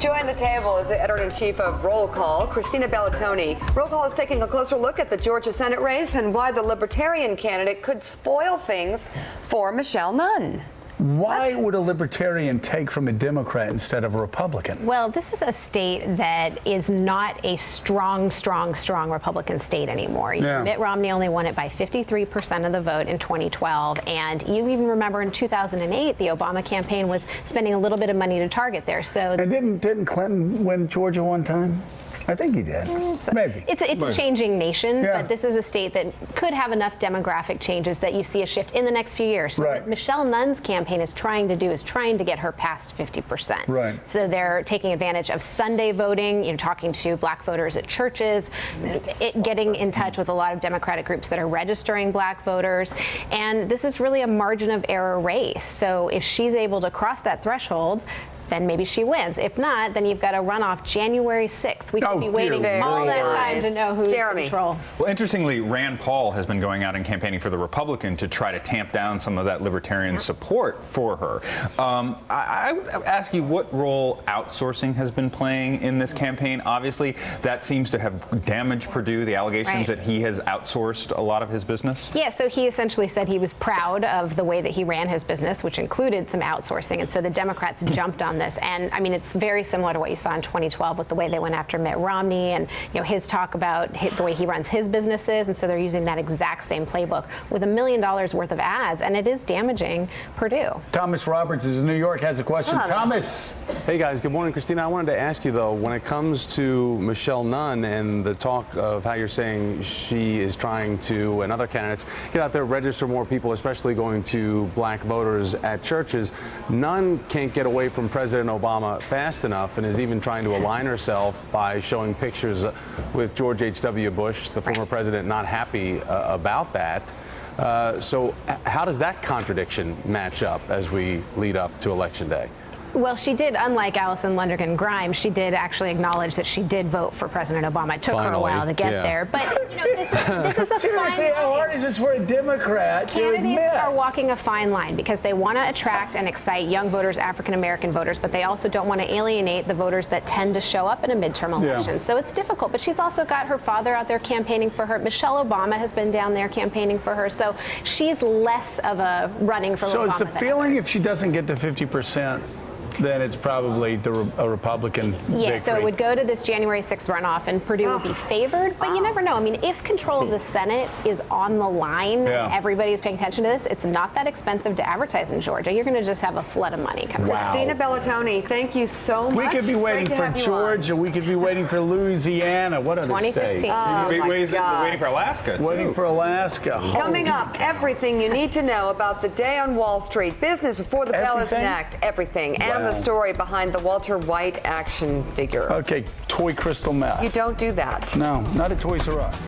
Join the table is the editor-in-chief of Roll Call, Christina Bellantoni. Roll Call is taking a closer look at the Georgia Senate race and why the Libertarian candidate could spoil things for Michelle Nunn. Why would a Libertarian take from a Democrat instead of a Republican? Well, this is a state that is not a strong Republican state anymore. Yeah. Mitt Romney only won it by 53% of the vote in 2012. And you even remember in 2008, the Obama campaign was spending a little bit of money to target there. So, And didn't Clinton win Georgia one time? I think he did. Maybe. It's a changing nation, Yeah. but this is a state that could have enough demographic changes that you see a shift in the next few years. So Right. what Michelle Nunn's campaign is trying to do is trying to get her past 50%. Right. So they're taking advantage of Sunday voting, talking to black voters at churches, getting in touch with a lot of Democratic groups that are registering black voters. And this is really a margin of error race. So if she's able to cross that threshold, then maybe she wins. If not, then you've got a runoff January 6th. We could be waiting all that time to know who's in control. Well, interestingly, Rand Paul has been going out and campaigning for the Republican to try to tamp down some of that Libertarian support for her. I would ask you what role outsourcing has been playing in this campaign. Obviously, that seems to have damaged Perdue, the allegations that he has outsourced a lot of his business. Yeah, so he essentially said he was proud of the way that he ran his business, which included some outsourcing. And so the Democrats jumped on this. And I mean, it's very similar to what you saw in 2012 with the way they went after Mitt Romney and his talk about the way he runs his businesses. And so they're using that exact same playbook with $1 million worth of ads. And it is damaging Perdue. Thomas Roberts is in New York, has a question. Thomas. Hey guys, good morning, Christina. I wanted to ask you though, when it comes to Michelle Nunn and the talk of how you're saying she is trying to, and other candidates, get out there, register more people, especially going to black voters at churches, Nunn can't get away from President Obama fast enough and is even trying to align herself by showing pictures with George H.W. Bush, the former president, not happy about that. So how does that contradiction match up as we lead up to Election Day? Well, she did, unlike Alison Lundergan Grimes, she did actually acknowledge that she did vote for President Obama. It took her a while to get there. But, this is a Seriously, how hard is this for a Democrat to admit? Candidates are walking a fine line because they want to attract and excite young voters, African-American voters, but they also don't want to alienate the voters that tend to show up in a midterm election. So it's difficult. But she's also got her father out there campaigning for her. Michelle Obama has been down there campaigning for her. So she's less of a running for Obama. So it's the feeling if she doesn't get to 50%, then it's probably a Republican victory. So it would go to this January 6th runoff, and Perdue would be favored. But you never know. I mean, if control of the Senate is on the line and everybody's paying attention to this, it's not that expensive to advertise in Georgia. You're going to just have a flood of money coming. Christina Bellantoni, thank you so much. We could be waiting for Georgia. We could be waiting for Louisiana. What other states? 2015. Waiting for Alaska, too. Waiting for Alaska. Coming up, everything you need to know about the day on Wall Street, business before the bell is snacked, everything, and the story behind the Walter White action figure. Okay, toy crystal meth. You don't do that. No, not at Toys R Us.